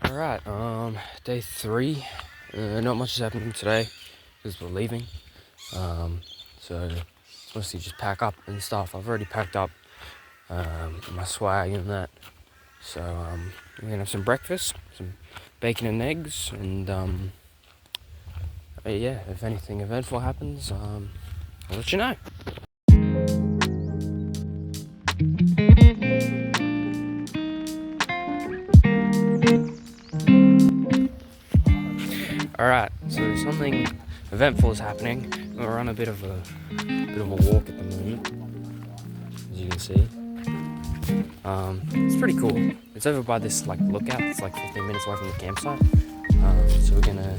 Alright, day 3. Not much is happening today because we're leaving. So it's mostly just pack up and stuff. I've already packed up my swag and that. So we're gonna have some breakfast, some bacon and eggs, and yeah, if anything eventful happens, I'll let you know. Alright, so something eventful is happening. We're on a bit of a walk at the moment, as you can see. It's pretty cool. It's over by this lookout. It's 15 minutes away from the campsite. So we're gonna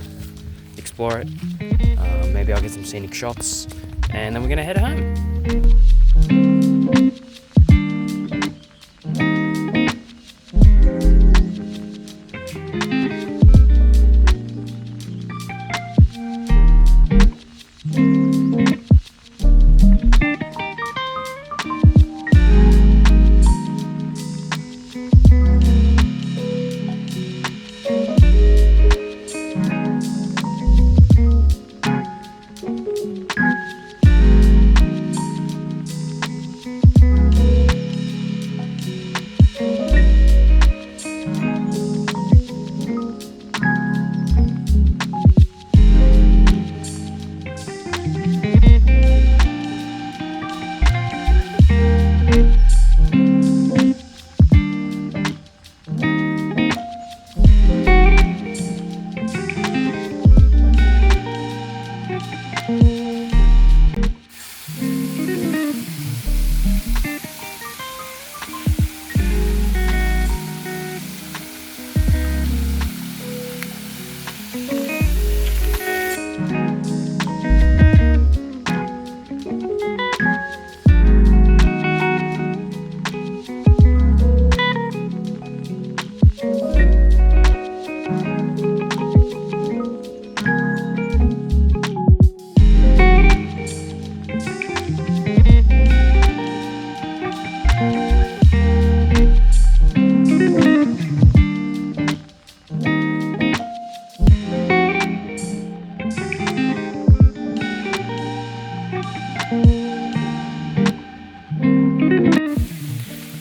explore it. Maybe I'll get some scenic shots, and then we're gonna head home.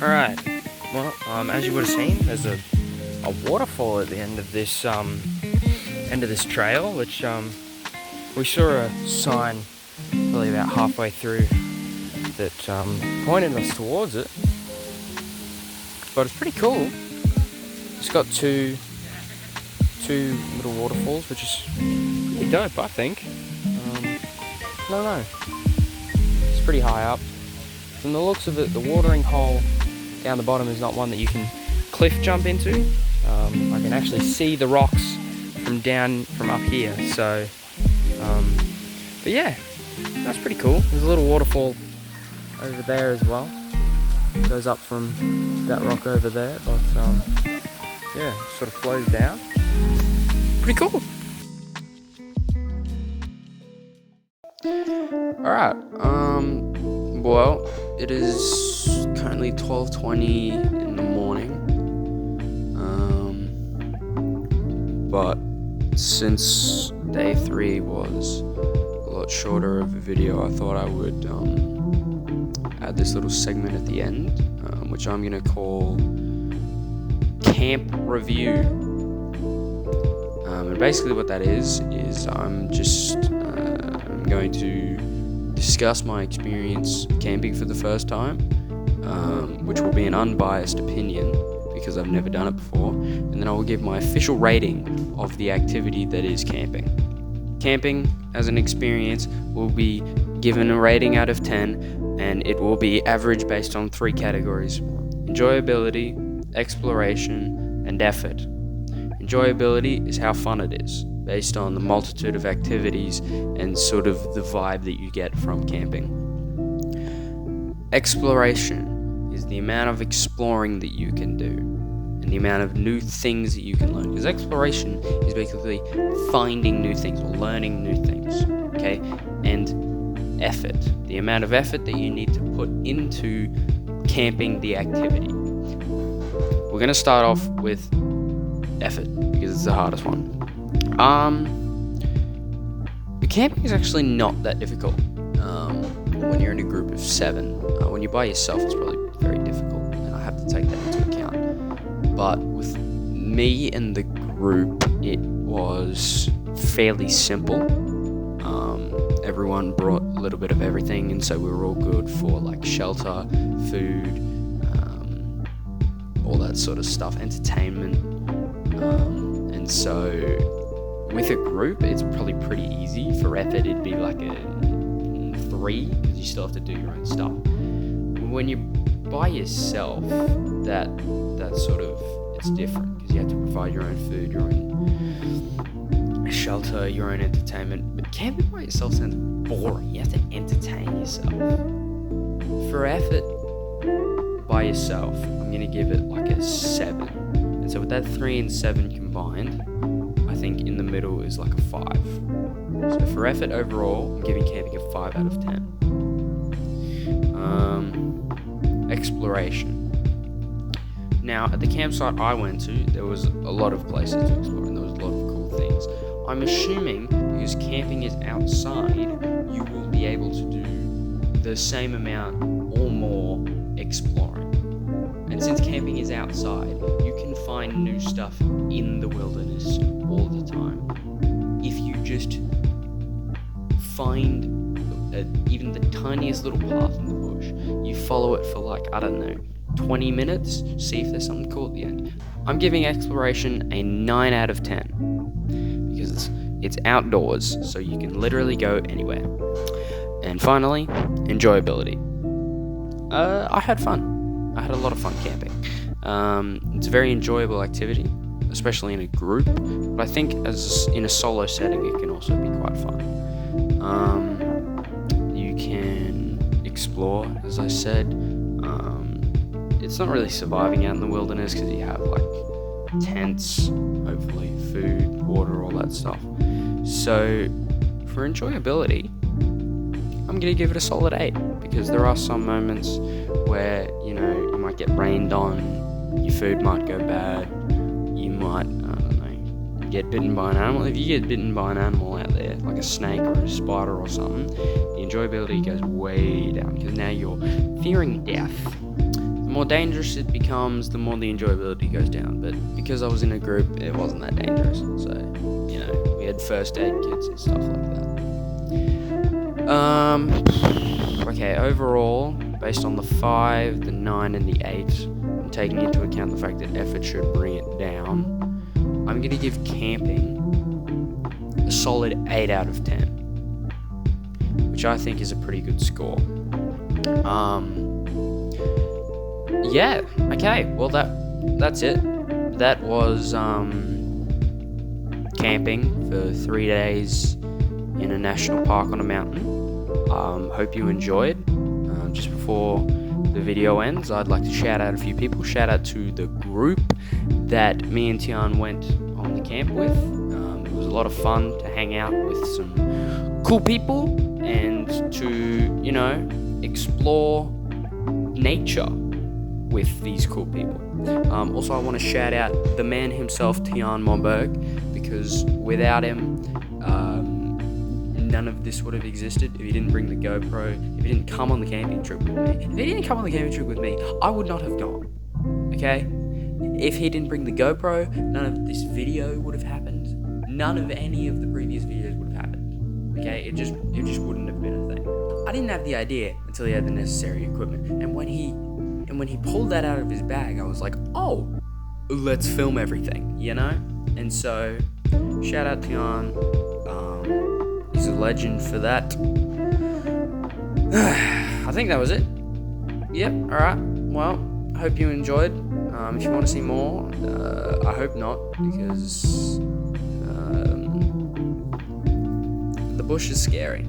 Alright, well, as you would have seen, there's a waterfall at the end of this trail, which we saw a sign probably about halfway through that pointed us towards it. But it's pretty cool. It's got two little waterfalls, which is pretty dope, I think. I don't know. It's pretty high up. From the looks of it, the watering hole down the bottom is not one that you can cliff jump into. I can actually see the rocks from up here. So, but yeah, that's pretty cool. There's a little waterfall over there as well. It goes up from that rock over there, but yeah, sort of flows down. Pretty cool. Alright, well, it is currently 12:20 in the morning, but since day 3 was a lot shorter of a video, I thought I would add this little segment at the end, which I'm going to call Camp Review. And basically what that is I'm going to discuss my experience camping for the first time, which will be an unbiased opinion because I've never done it before, and then I will give my official rating of the activity that is camping. Camping as an experience will be given a rating out of 10, and it will be average based on 3 categories: enjoyability, exploration, and effort. Enjoyability is how fun it is, based on the multitude of activities and sort of the vibe that you get from camping. Exploration is the amount of exploring that you can do and the amount of new things that you can learn. Because exploration is basically finding new things or learning new things, okay? And effort, the amount of effort that you need to put into camping the activity. We're going to start off with effort, because it's the hardest one. The camping is actually not that difficult when you're in a group of 7. When you're by yourself, it's probably very difficult, and I have to take that into account. But with me and the group, it was fairly simple. Everyone brought a little bit of everything, and so we were all good for like shelter, food, all that sort of stuff, entertainment. And so with a group, it's probably pretty easy. For effort, it'd be like a 3, because you still have to do your own stuff. When you're by yourself, that sort of, it's different, because you have to provide your own food, your own shelter, your own entertainment. But camping by yourself sounds boring. You have to entertain yourself. For effort by yourself, I'm gonna give it like a 7. And so with that 3 and 7 combined, I think in the middle is like a 5. So for effort overall, I'm giving camping a 5 out of 10. Exploration. Now, at the campsite I went to, there was a lot of places to explore, and there was a lot of cool things. I'm assuming because camping is outside, you will be able to do the same amount or more exploring. And since camping is outside, you can find new stuff in the wilderness all the time. If you just find even the tiniest little path in the bush, you follow it for like, I don't know, 20 minutes, see if there's something cool at the end. I'm giving exploration a 9 out of 10 because it's outdoors, so you can literally go anywhere. And finally, enjoyability. I had fun. I had a lot of fun camping. It's a very enjoyable activity, especially in a group, but I think as in a solo setting, it can also be quite fun. You can explore, as I said. It's not really surviving out in the wilderness because you have like tents, hopefully food, water, all that stuff. So for enjoyability, I'm going to give it a solid 8 because there are some moments where, you know, you might get rained on, your food might go bad, you might, get bitten by an animal. If you get bitten by an animal out there, like a snake or a spider or something, the enjoyability goes way down because now you're fearing death. The more dangerous it becomes, the more the enjoyability goes down. But because I was in a group, it wasn't that dangerous. So, you know, we had first aid kits and stuff like that. Okay, overall, based on the 5, the 9, and the 8, and taking into account the fact that effort should bring it down, I'm going to give camping a solid 8 out of 10, which I think is a pretty good score. Yeah, okay, well that's it. That was camping for 3 days in a national park on a mountain. Hope you enjoyed. Just before the video ends, I'd like to shout out a few people. Shout out to the group that me and Tian went on the camp with. It was a lot of fun to hang out with some cool people and to, you know, explore nature with these cool people. Also, I want to shout out the man himself, Tian Momberg, because without him, none of this would have existed. If he didn't bring the GoPro, if he didn't come on the camping trip with me, I would not have gone. Okay? If he didn't bring the GoPro, none of this video would have happened. None of any of the previous videos would have happened. Okay? It just wouldn't have been a thing. I didn't have the idea until he had the necessary equipment. And when he pulled that out of his bag, I was like, oh, let's film everything, you know? And so, shout out to Tian. He's a legend for that. I think that was it. Yep, alright. Well, I hope you enjoyed. If you want to see more, I hope not, because the bush is scary.